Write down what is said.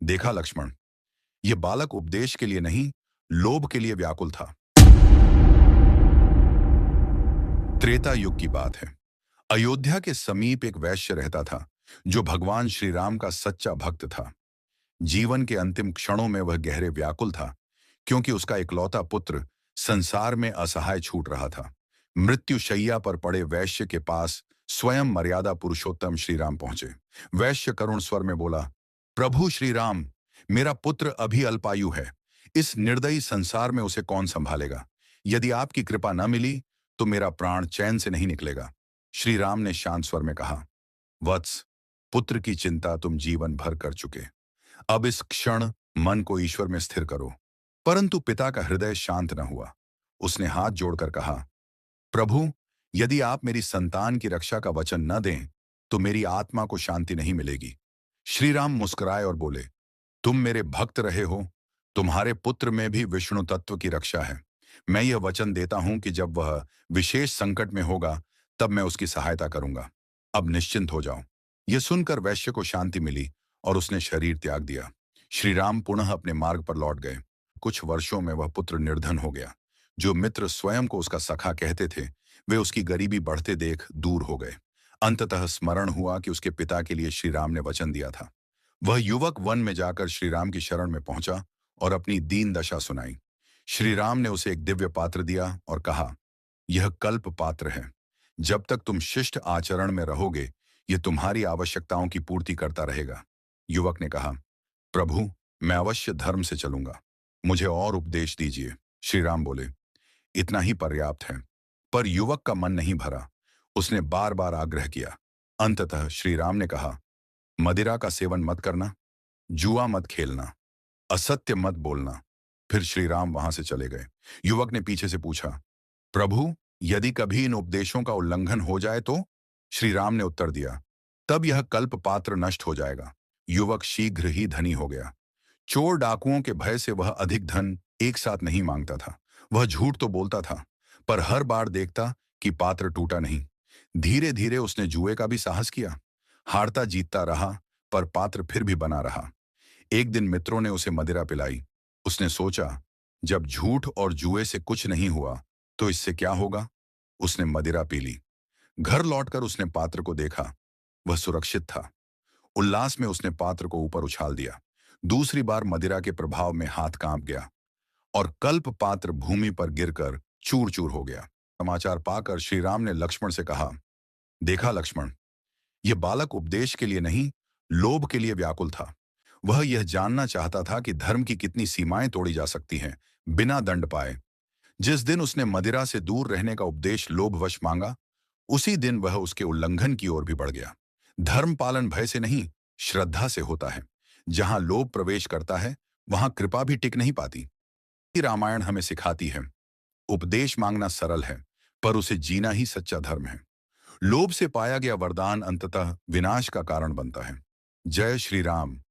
देखा लक्ष्मण, यह बालक उपदेश के लिए नहीं, लोभ के लिए व्याकुल था। त्रेता युग की बात है। अयोध्या के समीप एक वैश्य रहता था, जो भगवान श्री राम का सच्चा भक्त था। जीवन के अंतिम क्षणों में वह गहरे व्याकुल था, क्योंकि उसका इकलौता पुत्र संसार में असहाय छूट रहा था। मृत्यु शैया पर पड़े वैश्य के पास स्वयं मर्यादा पुरुषोत्तम श्री राम पहुंचे। वैश्य करुण स्वर में बोला, प्रभु श्री राम, मेरा पुत्र अभी अल्पायु है। इस निर्दयी संसार में उसे कौन संभालेगा? यदि आपकी कृपा न मिली तो मेरा प्राण चैन से नहीं निकलेगा। श्री राम ने शांत स्वर में कहा, वत्स, पुत्र की चिंता तुम जीवन भर कर चुके। अब इस क्षण मन को ईश्वर में स्थिर करो। परंतु पिता का हृदय शांत न हुआ। उसने हाथ जोड़कर कहा, प्रभु, यदि आप मेरी संतान की रक्षा का वचन न दें तो मेरी आत्मा को शांति नहीं मिलेगी। श्री राम मुस्कुराए और बोले, तुम मेरे भक्त रहे हो, तुम्हारे पुत्र में भी विष्णु तत्व की रक्षा है। मैं यह वचन देता हूं कि जब वह विशेष संकट में होगा तब मैं उसकी सहायता करूंगा। अब निश्चिंत हो जाओ। यह सुनकर वैश्य को शांति मिली और उसने शरीर त्याग दिया। श्री राम पुनः अपने मार्ग पर लौट गए। कुछ वर्षों में वह पुत्र निर्धन हो गया। जो मित्र स्वयं को उसका सखा कहते थे, वे उसकी गरीबी बढ़ते देख दूर हो गए। अंततः स्मरण हुआ कि उसके पिता के लिए श्री राम ने वचन दिया था। वह युवक वन में जाकर श्री राम की शरण में पहुंचा और अपनी दीन दशा सुनाई। श्री राम ने उसे एक दिव्य पात्र दिया और कहा, यह कल्प पात्र है। जब तक तुम शिष्ट आचरण में रहोगे, यह तुम्हारी आवश्यकताओं की पूर्ति करता रहेगा। युवक ने कहा, प्रभु, मैं अवश्य धर्म से चलूंगा। मुझे और उपदेश दीजिए। श्री राम बोले, इतना ही पर्याप्त है। पर युवक का मन नहीं भरा। उसने बार बार आग्रह किया। अंततः श्री राम ने कहा, मदिरा का सेवन मत करना, जुआ मत खेलना, असत्य मत बोलना। फिर श्री राम वहां से चले गए। युवक ने पीछे से पूछा, प्रभु, यदि कभी इन उपदेशों का उल्लंघन हो जाए तो? श्री राम ने उत्तर दिया, तब यह कल्प पात्र नष्ट हो जाएगा। युवक शीघ्र ही धनी हो गया। चोर डाकुओं के भय से वह अधिक धन एक साथ नहीं मांगता था। वह झूठ तो बोलता था, पर हर बार देखता कि पात्र टूटा नहीं। धीरे धीरे उसने जुए का भी साहस किया। हारता जीतता रहा, पर पात्र फिर भी बना रहा। एक दिन मित्रों ने उसे मदिरा पिलाई। उसने सोचा, जब झूठ और जुए से कुछ नहीं हुआ तो इससे क्या होगा। उसने मदिरा पी ली। घर लौटकर उसने पात्र को देखा। वह सुरक्षित था। उल्लास में उसने पात्र को ऊपर उछाल दिया। दूसरी बार मदिरा के प्रभाव में हाथ कांप गया और कल्प पात्र भूमि पर गिरकर चूर चूर हो गया। समाचार पाकर श्री राम ने लक्ष्मण से कहा, देखा लक्ष्मण, यह बालक उपदेश के लिए नहीं, लोभ के लिए व्याकुल था। वह यह जानना चाहता था कि धर्म की कितनी सीमाएं तोड़ी जा सकती हैं बिना दंड पाए। जिस दिन उसने मदिरा से दूर रहने का उपदेश लोभवश मांगा, उसी दिन वह उसके उल्लंघन की ओर भी बढ़ गया। धर्म पालन भय से नहीं, श्रद्धा से होता है। जहां लोभ प्रवेश करता है, वहां कृपा भी टिक नहीं पाती। रामायण हमें सिखाती है, उपदेश मांगना सरल है, पर उसे जीना ही सच्चा धर्म है। लोभ से पाया गया वरदान अंततः विनाश का कारण बनता है। जय श्री राम।